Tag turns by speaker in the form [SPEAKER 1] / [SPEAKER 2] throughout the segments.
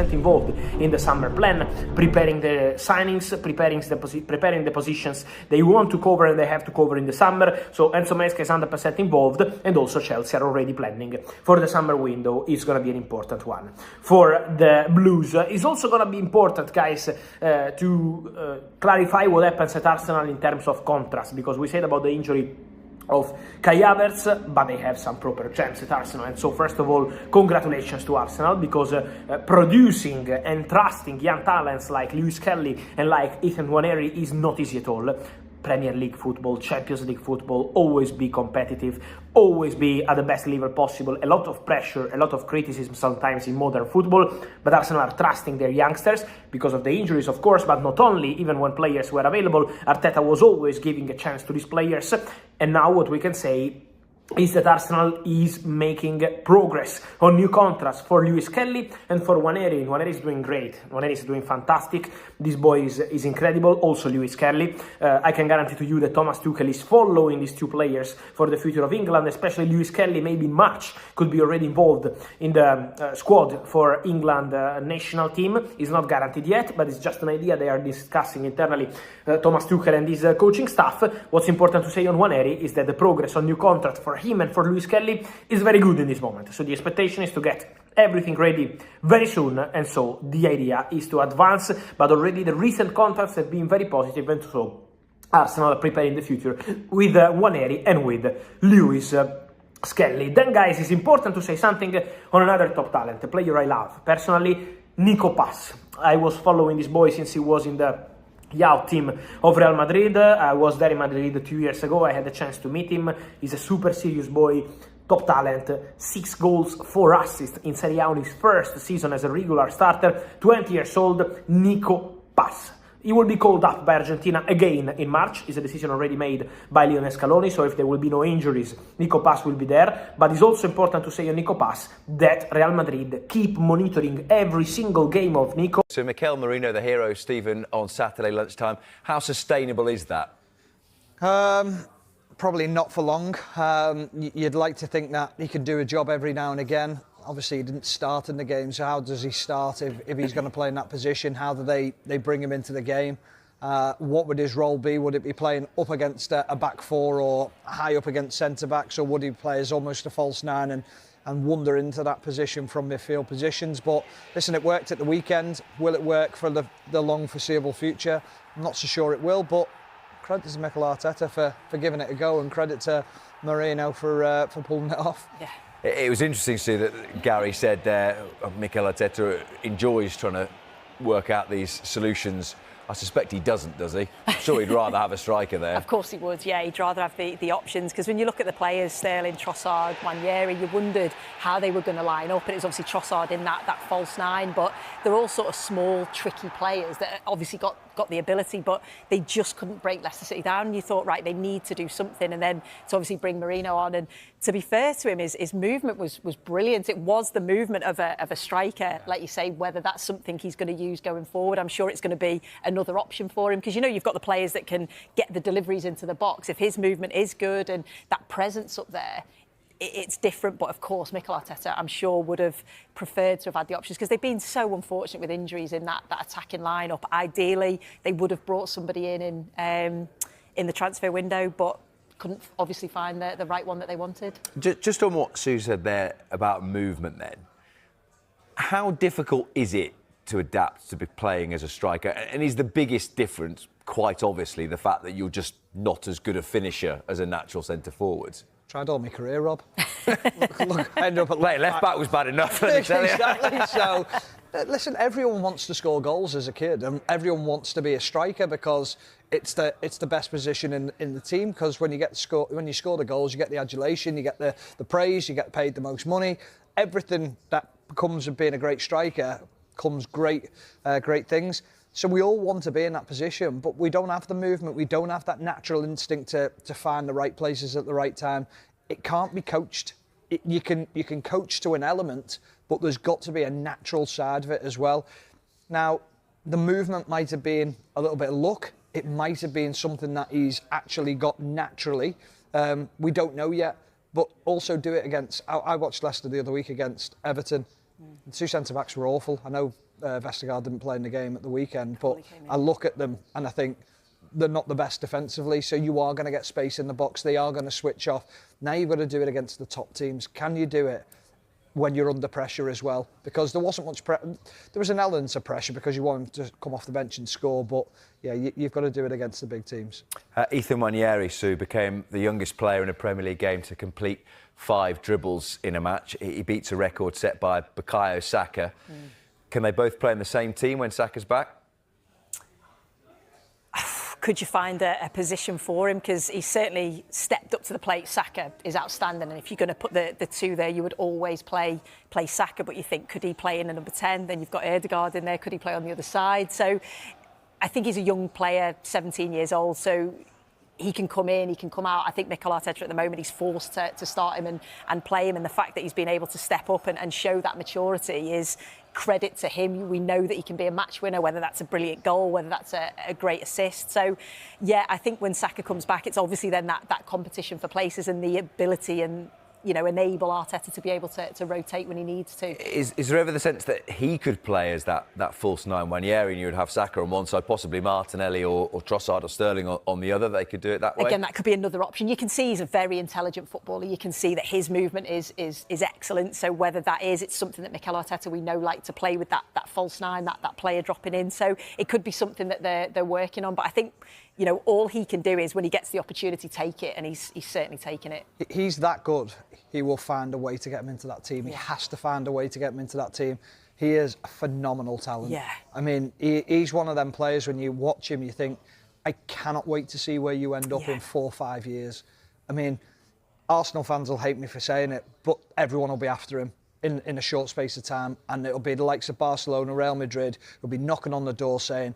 [SPEAKER 1] 100% involved in the summer plan, preparing the signings, preparing the positions they want to cover and they have to cover in the summer. So Enzo Maresca is 100% involved, and also Chelsea are already planning for the summer window. Is going to be an important one. For the Blues, it's also going to be important, guys, to clarify what happens at Arsenal in terms of contracts, because we said about the injury of Kai Havertz, but they have some proper gems at Arsenal. And so first of all, congratulations to Arsenal, because producing and trusting young talents like Lewis Kelly and like Ethan Nwaneri is not easy at all. Premier League football, Champions League football, always be competitive, always be at the best level possible. A lot of pressure, a lot of criticism sometimes in modern football, but Arsenal are trusting their youngsters because of the injuries, of course, but not only. Even when players were available, Arteta was always giving a chance to these players. And now what we can say is that Arsenal is making progress on new contracts for Lewis Kelly and for Nwaneri. Nwaneri is doing great. Nwaneri is doing fantastic. This boy is incredible. Also Lewis Kelly. I can guarantee to you that Thomas Tuchel is following these two players for the future of England, especially Lewis Kelly. Maybe in March could be already involved in the squad for England national team. It's not guaranteed yet, but it's just an idea they are discussing internally, Thomas Tuchel and his coaching staff. What's important to say on Nwaneri is that the progress on new contract for him and for Lewis Kelly is very good in this moment. So the expectation is to get everything ready very soon, and so the idea is to advance, but already the recent contracts have been very positive, and so Arsenal are preparing the future with Nwaneri and with Lewis Kelly. Then, guys, it's important to say something on another top talent, a player I love personally, Nico Pass. I was following this boy since he was in the youth team of Real Madrid. I was there in Madrid 2 years ago. I had the chance to meet him. He's a super serious boy, top talent, 6 goals, 4 assists in Serie A on his first season as a regular starter, 20 years old, Nico Pass. He will be called up by Argentina again in March. It's a decision already made by Lionel Scaloni, so if there will be no injuries, Nico Pass will be there. But it's also important to say on Nico Pass that Real Madrid keep monitoring every single game of Nico.
[SPEAKER 2] So Mikel Merino, the hero, Stephen, on Saturday lunchtime. How sustainable is that?
[SPEAKER 3] Probably not for long. You'd like to think that he could do a job every now and again. Obviously, he didn't start in the game, so how does he start if he's going to play in that position? How do they bring him into the game? What would his role be? Would it be playing up against a back four or high up against centre-backs, or would he play as almost a false nine and wander into that position from midfield positions? But listen, it worked at the weekend. Will it work for the long foreseeable future? I'm not so sure it will, but credit to Mikel Arteta for giving it a go, and credit to Moreno for pulling it off.
[SPEAKER 4] Yeah.
[SPEAKER 2] It was interesting to see that Gary said Mikel Arteta enjoys trying to work out these solutions. I suspect he doesn't, does he? I'm sure he'd rather have a striker there.
[SPEAKER 4] Of course he would, yeah. He'd rather have the options, because when you look at the players, Sterling, Trossard, Nwaneri, you wondered how they were going to line up. And it was obviously Trossard in that false nine, but they're all sort of small, tricky players that obviously got the ability, but they just couldn't break Leicester City down. And you thought, right, they need to do something, and then to obviously bring Merino on. And to be fair to him, his movement was brilliant. It was the movement of a striker, like you say. Whether that's something he's going to use going forward, I'm sure it's going to be another option for him, because you've got the players that can get the deliveries into the box. If his movement is good and that presence up there, it's different. But of course, Mikel Arteta, I'm sure, would have preferred to have had the options, because they've been so unfortunate with injuries in that attacking lineup. Ideally, they would have brought somebody in the transfer window, but couldn't obviously find the right one that they wanted.
[SPEAKER 2] Just on what Sue said there about movement then, how difficult is it to adapt to be playing as a striker? And is the biggest difference, quite obviously, the fact that you're just not as good a finisher as a natural centre-forward?
[SPEAKER 3] Tried all my career, Rob. look, I ended up at
[SPEAKER 2] left back was bad enough, let me tell you.
[SPEAKER 3] Exactly. So, listen, everyone wants to score goals as a kid, and everyone wants to be a striker, because it's the best position in the team. Because when you score the goals, you get the adulation, you get the praise, you get paid the most money. Everything that comes with being a great striker comes great things. So we all want to be in that position, but we don't have the movement. We don't have that natural instinct to find the right places at the right time. It can't be coached. You can coach to an element, but there's got to be a natural side of it as well. Now, the movement might have been a little bit of luck. It might have been something that he's actually got naturally. We don't know yet, but also do it against... I watched Leicester the other week against Everton. The two centre-backs were awful. I know Vestergaard didn't play in the game at the weekend, but I look at them and I think they're not the best defensively, so you are going to get space in the box. They are going to switch off. Now you've got to do it against the top teams. Can you do it when you're under pressure as well? Because there wasn't much there was an element of pressure because you want him to come off the bench and score, but yeah, you've got to do it against the big teams.
[SPEAKER 2] Ethan Nwaneri, Sue, became the youngest player in a Premier League game to complete 5 dribbles in a match. He beats a record set by Bukayo Saka. Can they both play in the same team when Saka's back?
[SPEAKER 4] Could you find a position for him? Because he's certainly stepped up to the plate. Saka is outstanding, and if you're going to put the two there, you would always play Saka. But you think, could he play in a number 10? Then you've got Ødegaard in there. Could he play on the other side? So I think he's a young player, 17 years old. So he can come in, he can come out. I think Mikel Arteta at the moment, he's forced to start him and play him. And the fact that he's been able to step up and show that maturity is credit to him. We know that he can be a match winner, whether that's a brilliant goal, whether that's a great assist. So, yeah, I think when Saka comes back, it's obviously then that competition for places and the ability and, you know, enable Arteta to be able to rotate when he needs to.
[SPEAKER 2] Is there ever the sense that he could play as that false 9 Nwaneri and you would have Saka on one side, possibly Martinelli or Trossard or Sterling on the other? They could do it that way?
[SPEAKER 4] Again, that could be another option. You can see he's a very intelligent footballer. You can see that his movement is excellent. So whether that is, it's something that Mikel Arteta, we know, like to play with that false 9, that player dropping in. So it could be something that they're working on. But I think, you know, all he can do is when he gets the opportunity, take it, and he's certainly taken it.
[SPEAKER 3] He's that good. He will find a way to get him into that team. He has to find a way to get him into that team. He is a phenomenal talent.
[SPEAKER 4] Yeah.
[SPEAKER 3] I mean, he's one of them players, when you watch him, you think, I cannot wait to see where you end up in 4 or 5 years. I mean, Arsenal fans will hate me for saying it, but everyone will be after him in a short space of time, and it'll be the likes of Barcelona, Real Madrid, who'll be knocking on the door saying,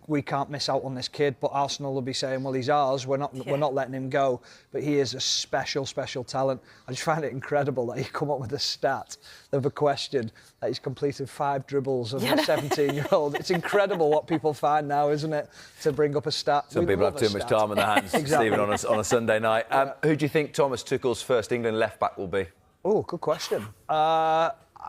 [SPEAKER 3] we can't miss out on this kid, but Arsenal will be saying, well, he's ours, we're not letting him go. But he is a special talent. I just find it incredible that he come up with a stat of a question that he's completed 5 dribbles as a 17-year-old. It's incredible what people find now, isn't it, to bring up a stat.
[SPEAKER 2] Some people have too much time on their hands,
[SPEAKER 3] Exactly.
[SPEAKER 2] Stephen, on a Sunday night. Who do you think Thomas Tuchel's first England left-back will be?
[SPEAKER 3] Oh, good question.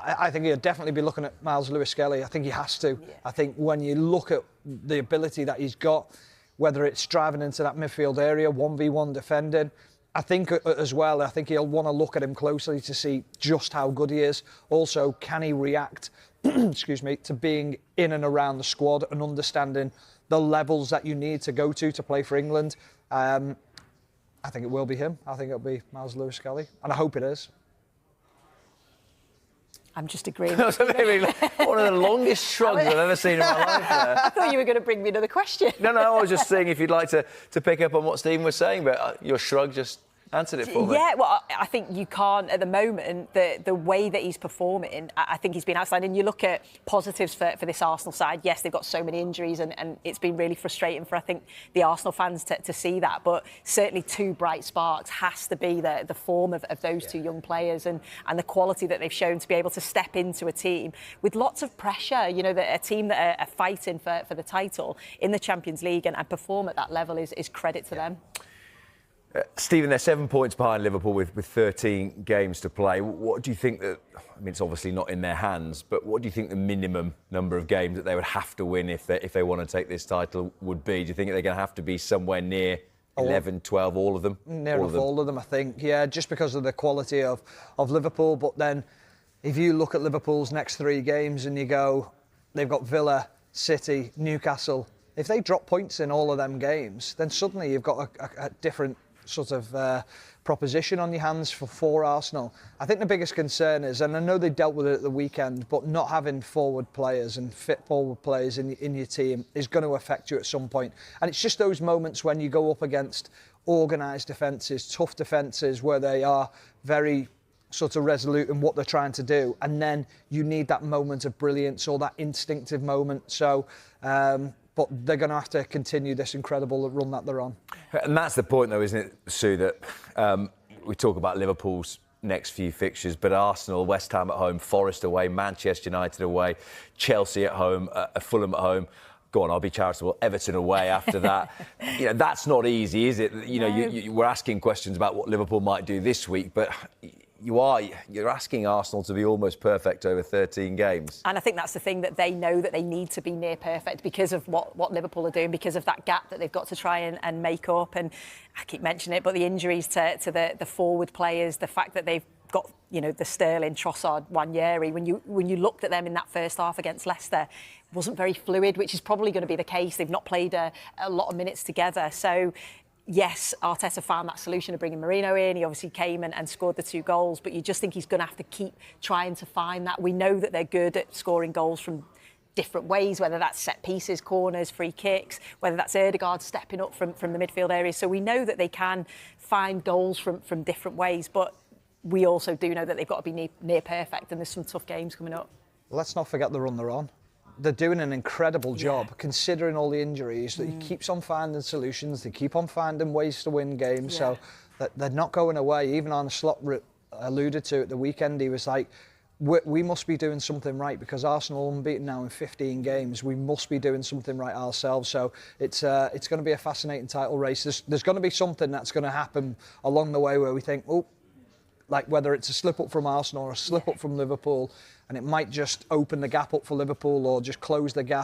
[SPEAKER 3] I think he'll definitely be looking at Miles Lewis-Skelly. I think he has to.
[SPEAKER 4] Yeah.
[SPEAKER 3] I think when you look at the ability that he's got, whether it's driving into that midfield area, 1v1 defending, I think as well, I think he'll want to look at him closely to see just how good he is. Also, can he react, excuse me, to being in and around the squad and understanding the levels that you need to go to play for England. I think it will be him. I think it'll be Miles Lewis-Skelly, and I hope it is.
[SPEAKER 4] I'm just agreeing.
[SPEAKER 2] That was one of the longest shrugs I've ever seen in my life there.
[SPEAKER 4] I thought you were going to bring me another question.
[SPEAKER 2] No, I was just saying if you'd like to pick up on what Stephen was saying, but your shrug just answered it for me.
[SPEAKER 4] Yeah, well, I think you can't, at the moment, the way that he's performing, I think he's been outstanding. You look at positives for this Arsenal side, yes, they've got so many injuries and it's been really frustrating for, I think, the Arsenal fans to see that. But certainly 2 bright sparks has to be the form of those 2 young players and the quality that they've shown to be able to step into a team with lots of pressure. You know, a team that are fighting for the title in the Champions League and perform at that level is credit to them.
[SPEAKER 2] Stephen, they're 7 points behind Liverpool with 13 games to play. What do you think that, I mean, it's obviously not in their hands, but what do you think the minimum number of games that they would have to win if they want to take this title would be? Do you think they're going to have to be somewhere near 11, 12, all of them?
[SPEAKER 3] Near all of them, I think. Yeah, just because of the quality of Liverpool. But then if you look at Liverpool's next 3 games and you go, they've got Villa, City, Newcastle. If they drop points in all of them games, then suddenly you've got a different sort of proposition on your hands for Arsenal. I think the biggest concern is, and I know they dealt with it at the weekend, but not having forward players and fit forward players in your team is going to affect you at some point. And it's just those moments when you go up against organised defences, tough defences, where they are very sort of resolute in what they're trying to do, and then you need that moment of brilliance or that instinctive moment. So but they're going to have to continue this incredible run that they're on.
[SPEAKER 2] And that's the point, though, isn't it, Sue, that we talk about Liverpool's next few fixtures, but Arsenal, West Ham at home, Forest away, Manchester United away, Chelsea at home, Fulham at home. Go on, I'll be charitable. Everton away after that. You know, that's not easy, is it? You know, we're asking questions about what Liverpool might do this week, but you're asking Arsenal to be almost perfect over 13 games.
[SPEAKER 4] And I think that's the thing, that they know that they need to be near perfect because of what Liverpool are doing, because of that gap that they've got to try and make up. And I keep mentioning it, but the injuries to the forward players, the fact that they've got, you know, the Sterling, Trossard, Nwaneri, when you looked at them in that first half against Leicester, it wasn't very fluid, which is probably going to be the case. They've not played a lot of minutes together. So yes, Arteta found that solution of bringing Mourinho in. He obviously came and scored the 2 goals, but you just think he's going to have to keep trying to find that. We know that they're good at scoring goals from different ways, whether that's set pieces, corners, free kicks, whether that's Ødegaard stepping up from the midfield area. So we know that they can find goals from different ways, but we also do know that they've got to be near perfect, and there's some tough games coming up.
[SPEAKER 3] Let's not forget the run they're on. They're doing an incredible job, considering all the injuries. That he keeps on finding solutions. They keep on finding ways to win games. So that they're not going away. Even Arne Slot alluded to at the weekend. He was like, we must be doing something right, because Arsenal are unbeaten now in 15 games. We must be doing something right ourselves. So it's going to be a fascinating title race. There's going to be something that's going to happen along the way where we think, oh, like whether it's a slip up from Arsenal or a slip up from Liverpool, and it might just open the gap up for Liverpool or just close the gap